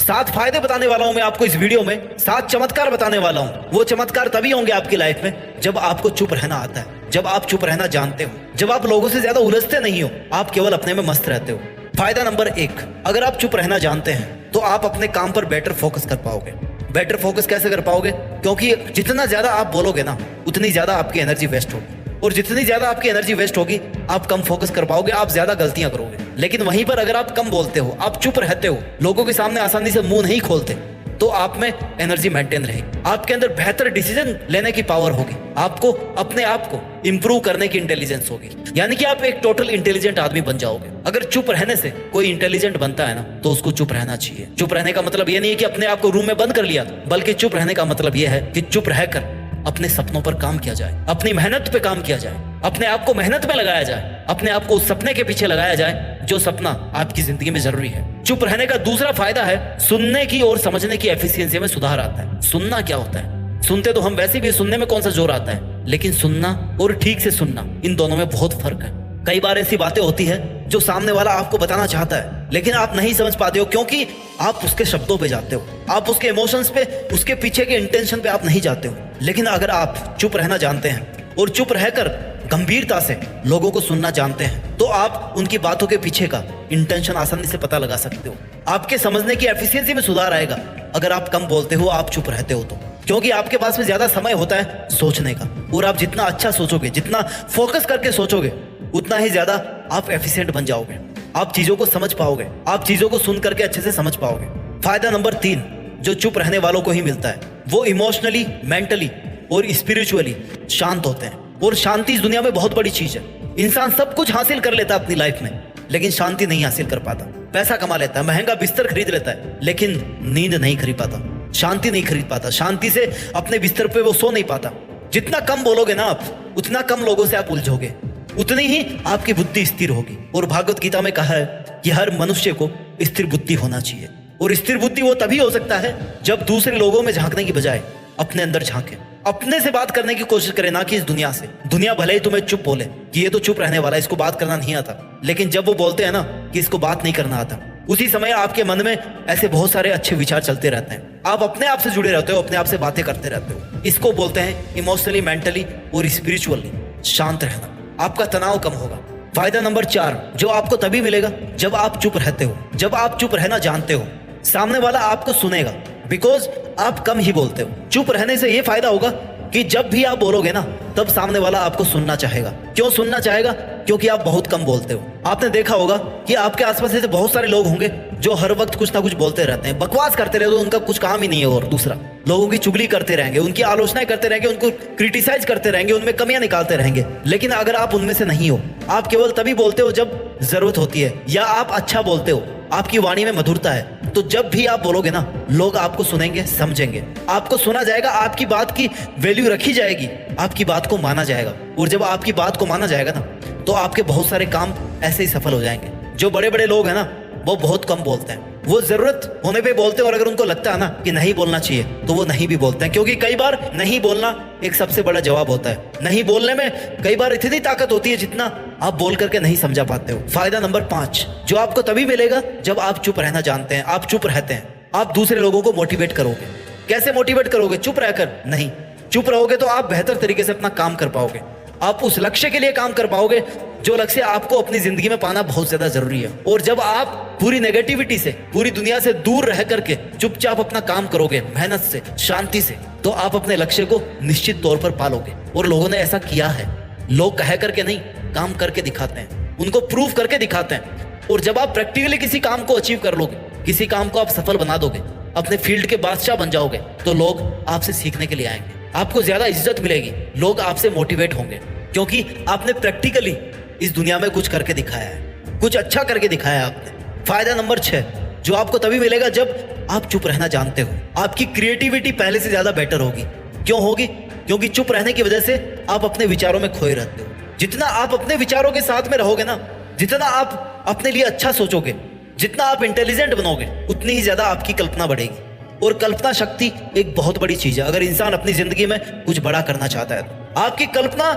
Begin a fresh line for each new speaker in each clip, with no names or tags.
7 फायदे बताने वाला हूं मैं आपको इस वीडियो में, 7 चमत्कार बताने वाला हूं। वो चमत्कार तभी होंगे आपकी लाइफ में जब आपको चुप रहना आता है, जब आप चुप रहना जानते हो, जब आप लोगों से ज्यादा उलझते नहीं हो, आप केवल अपने में मस्त रहते हो। फायदा नंबर 1, अगर आप चुप रहना जानते हैं तो आप अपने काम पर बेटर फोकस कर पाओगे। बेटर फोकस कैसे कर पाओगे? क्योंकि जितना ज्यादा आप बोलोगे ना, उतनी ज्यादा आपकी एनर्जी वेस्ट होगी, और जितनी ज्यादा आपकी एनर्जी वेस्ट होगी, आप कम फोकस कर पाओगे, आप ज्यादा गलतियां करोगे। लेकिन वहीं पर अगर आप कम बोलते हो, आप चुप रहते हो, लोगों के सामने आसानी से मुंह नहीं खोलते, तो आप में एनर्जी मेंटेन रहेगी, आपके अंदर बेहतर डिसीजन लेने की पावर होगी, आपको अपने आप को इंप्रूव करने की इंटेलिजेंस होगी, यानी कि आप एक टोटल इंटेलिजेंट आदमी बन जाओगे। अगर चुप रहने से कोई इंटेलिजेंट बनता है ना, तो उसको चुप रहना चाहिए। चुप रहने का मतलब ये नहीं है कि अपने आप को रूम में बंद कर लिया, बल्कि चुप रहने का मतलब यह है कि चुप रहकर अपने सपनों पर काम किया जाए, अपनी मेहनत पे काम किया जाए, अपने आप को मेहनत में लगाया जाए, अपने आप को उस सपने के पीछे लगाया जाए जो सपना आपकी जिंदगी में जरूरी है। चुप रहने का दूसरा फायदा है सुनने की और समझने की एफिशिएंसी में सुधार आता है। सुनना क्या होता है? सुनते तो हम वैसे भी, सुनने में कौन सा जोर आता है, लेकिन सुनना और ठीक से सुनना, इन दोनों में बहुत फर्क है। कई बार ऐसी बातें होती है जो सामने वाला आपको बताना चाहता है, लेकिन आप नहीं समझ पाते हो, क्योंकि आप उसके शब्दों पे जाते हो, आप उसके इमोशंस पे, उसके पीछे के इंटेंशन पे आप नहीं जाते हो। लेकिन अगर आप चुप रहना जानते हैं और चुप रहकर गंभीरता से लोगों को सुनना जानते हैं, तो आप उनकी बातों के पीछे का इंटेंशन आसानी से पता लगा सकते हो। आपके समझने की एफिशिएंसी में सुधार आएगा अगर आप कम बोलते हो, आप चुप रहते हो तो, क्योंकि आपके पास में ज्यादा समय होता है सोचने का, और आप जितना अच्छा सोचोगे, जितना फोकस करके सोचोगे, उतना ही ज्यादा आप एफिशिएंट बन जाओगे, आप चीजों को समझ पाओगे, आप चीजों को सुन करके अच्छे से समझ पाओगे। फायदा नंबर 3 जो चुप रहने वालों को ही मिलता है, वो इमोशनली, मेंटली और स्पिरिचुअली शांत होते हैं। और शांति इस दुनिया में बहुत बड़ी चीज है। इंसान सब कुछ हासिल कर लेता है अपनी लाइफ में, लेकिन शांति नहीं हासिल कर पाता। पैसा कमा लेता है, महंगा बिस्तर खरीद लेता है, लेकिन नींद नहीं खरीद पाता, शांति नहीं खरीद पाता, शांति से अपने बिस्तर पे वो सो नहीं पाता। जितना कम बोलोगे ना आप, उतना कम लोगों से आप उलझोगे, उतनी ही आपकी बुद्धि स्थिर होगी। और भागवत गीता में कहा है कि हर मनुष्य को स्थिर बुद्धि होना चाहिए, और स्थिर बुद्धि वो तभी हो सकता है जब दूसरे लोगों में झांकने की बजाय अपने अंदर झांके, अपने से बात करने की कोशिश करे, ना कि इस दुनिया से। दुनिया भले ही तुम्हें चुप बोले कि ये तो चुप रहने वाला है, इसको बात करना नहीं आता, लेकिन जब वो बोलते हैं ना कि इसको बात नहीं करना आता, उसी समय आपके मन में ऐसे बहुत सारे अच्छे विचार चलते रहते हैं। आप अपने आप से जुड़े रहते हो, अपने आप से बातें करते रहते हो। इसको बोलते हैं इमोशनली, मेंटली और स्पिरिचुअली शांत रहना। आपका तनाव कम होगा। फायदा नंबर 4 जो आपको तभी मिलेगा जब आप चुप रहते हो, जब आप चुप रहना जानते हो। सामने वाला आपको सुनेगा, बिकॉज आप कम ही बोलते हो। चुप रहने से यह फायदा होगा कि जब भी आप बोलोगे ना, तब सामने वाला आपको सुनना चाहेगा। क्यों सुनना चाहेगा? क्योंकि आप बहुत कम बोलते हो। आपने देखा होगा कि आपके आसपास ऐसे बहुत सारे लोग होंगे जो हर वक्त कुछ ना कुछ बोलते रहते हैं, बकवास करते रहते हैं, उनका कुछ काम ही नहीं है। और दूसरा, लोगों की चुगली करते रहेंगे, उनकी आलोचनाएं करते रहेंगे, उनको क्रिटिसाइज करते रहेंगे, उनमें कमियां निकालते रहेंगे। लेकिन अगर आप उनमें से नहीं हो, आप केवल तभी बोलते हो जब जरूरत होती है, या आप अच्छा बोलते हो, आपकी वाणी में मधुरता है, तो जब भी आप बोलोगे ना, लोग आपको सुनेंगे, समझेंगे, आपको सुना जाएगा, आपकी बात की वैल्यू रखी जाएगी, आपकी बात को माना जाएगा। और जब आपकी बात को माना जाएगा ना, तो आपके बहुत सारे काम ऐसे ही सफल हो जाएंगे। जो बड़े बड़े लोग हैं ना, वो बहुत कम बोलते हैं, वो जरूरत होने पे बोलते हैं, और अगर उनको लगता है ना कि नहीं बोलना चाहिए, तो वो नहीं भी बोलते हैं। क्योंकि कई बार नहीं बोलना एक सबसे बड़ा जवाब होता है। नहीं बोलने में कई बार इतनी ताकत होती है जितना आप बोल करके नहीं समझा पाते हो। फायदा नंबर 5 जो आपको तभी मिलेगा जब आप चुप रहना जानते हैं, आप चुप रहते हैं। आप दूसरे लोगों को मोटिवेट करोगे। कैसे मोटिवेट करोगे? चुप रहकर नहीं। चुप रहोगे तो आप बेहतर तरीके से अपना काम कर पाओगे, आप उस लक्ष्य के लिए काम कर पाओगे जो लक्ष्य आपको अपनी जिंदगी में पाना बहुत ज्यादा जरूरी है। और जब आप पूरी नेगेटिविटी से, पूरी दुनिया से दूर रह करके चुपचाप अपना काम करोगे, मेहनत से, शांति से, तो आप अपने लक्ष्य को निश्चित तौर पर पालोगे। और लोगों ने ऐसा किया है। लोग कह करके नहीं, काम करके दिखाते हैं, उनको प्रूफ करके दिखाते हैं। और जब आप प्रैक्टिकली किसी काम को अचीव कर लोगे, किसी काम को आप सफल बना दोगे, अपने फील्ड के बादशाह बन जाओगे, तो लोग आपसे सीखने के लिए आएंगे, आपको ज्यादा इज्जत मिलेगी, लोग आपसे मोटिवेट होंगे, क्योंकि आपने प्रैक्टिकली इस दुनिया में कुछ करके दिखाया है, कुछ अच्छा करके दिखाया है आपने। फायदा नंबर 6 जो आपको तभी मिलेगा जब आप चुप रहना जानते हो। आपकी क्रिएटिविटी पहले से ज्यादा बेटर होगी। क्यों होगी? क्योंकि चुप रहने की वजह से आप अपने विचारों में खोए रहते हो। जितना आप अपने विचारों के साथ में रहोगे ना, जितना आप अपने लिए अच्छा सोचोगे, जितना आप इंटेलिजेंट बनोगे, उतनी ही ज्यादा आपकी कल्पना बढ़ेगी। और कल्पना शक्ति एक बहुत बड़ी चीज है। अगर इंसान अपनी जिंदगी में कुछ बड़ा करना चाहता है, तो आपकी कल्पना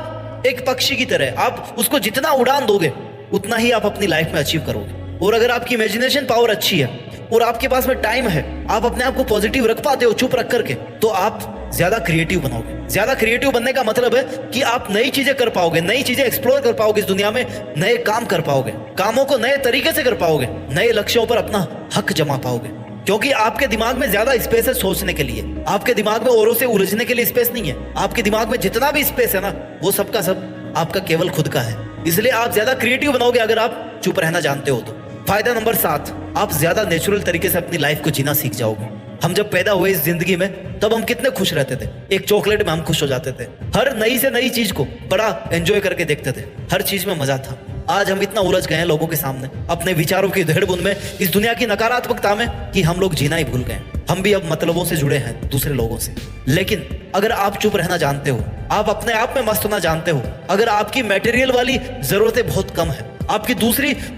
एक पक्षी की तरह, आप उसको जितना उड़ान दोगे, उतना ही आप अपनी लाइफ में अचीव करोगे। और अगर आपकी इमेजिनेशन पावर अच्छी है, और आपके पास में टाइम है, आप अपने आप को पॉजिटिव रख पाते हो चुप रख करके, तो आप ज्यादा क्रिएटिव बनोगे। ज्यादा क्रिएटिव बनने का मतलब है कि आप नई चीजें कर पाओगे, नई चीजें एक्सप्लोर कर पाओगे इस दुनिया में, नए काम कर पाओगे, कामों को नए तरीके से कर पाओगे, नए लक्ष्यों पर अपना हक जमा पाओगे। क्योंकि आपके दिमाग में ज्यादा स्पेस है सोचने के लिए, आपके दिमाग में औरों से उलझने के लिए स्पेस नहीं है। आपके दिमाग में जितना भी स्पेस है ना, वो सबका सब आपका केवल खुद का है। इसलिए आप ज्यादा क्रिएटिव बनोगे अगर आप चुप रहना जानते हो तो। फायदा नंबर 7, आप ज्यादा नेचुरल तरीके से अपनी लाइफ को जीना सीख जाओगे। हम जब पैदा हुए इस जिंदगी में तब हम कितने खुश रहते थे, एक चॉकलेट में हम खुश हो जाते थे, हर नई से नई चीज को बड़ा एंजॉय करके देखते थे, हर चीज में मजा था। आज हम इतना उलझ गए हैं लोगों के सामने, अपने विचारों की उधेड़-बुन में, इस दुनिया की नकारात्मकता में, कि हम लोग जीना ही भूल गए। हम भी अब मतलबों से जुड़े हैं दूसरे लोगों से। लेकिन अगर आप चुप रहना जानते हो, आप अपने आप में मस्त होना जानते हो, अगर आपकी मटेरियल वाली जरूरतें बहुत कम है,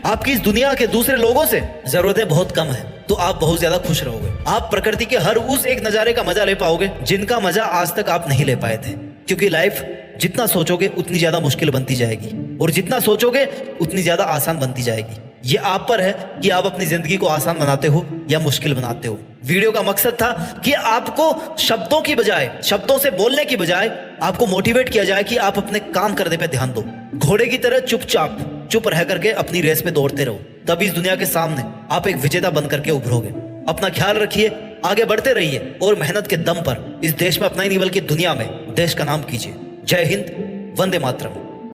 आपकी इस दुनिया के दूसरे लोगों से जरूरतें बहुत कम है, तो आप बहुत ज्यादा खुश रहोगे। आप प्रकृति के हर उस एक नजारे का मजा ले पाओगे जिनका मजा आज तक आप नहीं ले पाए थे। क्योंकि लाइफ जितना सोचोगे उतनी ज्यादा मुश्किल बनती जाएगी, और जितना सोचोगे उतनी ज्यादा आसान बनती जाएगी। ये आप पर है कि आप अपनी जिंदगी को आसान बनाते हो या मुश्किल बनाते हो। वीडियो का मकसद था कि आपको शब्दों की बजाय, शब्दों से बोलने की बजाय आपको मोटिवेट किया जाए कि आप अपने काम करने पे ध्यान दो। घोड़े की तरह चुपचाप चुप रह करके अपनी रेस में दौड़ते रहो, तभी इस दुनिया के सामने आप एक विजेता बन करके उभरोगे। अपना ख्याल रखिए, आगे बढ़ते रहिए, और मेहनत के दम पर इस देश में अपना ही नहीं बल्कि दुनिया में देश का नाम कीजिए। जय हिंद, वंदे मातरम।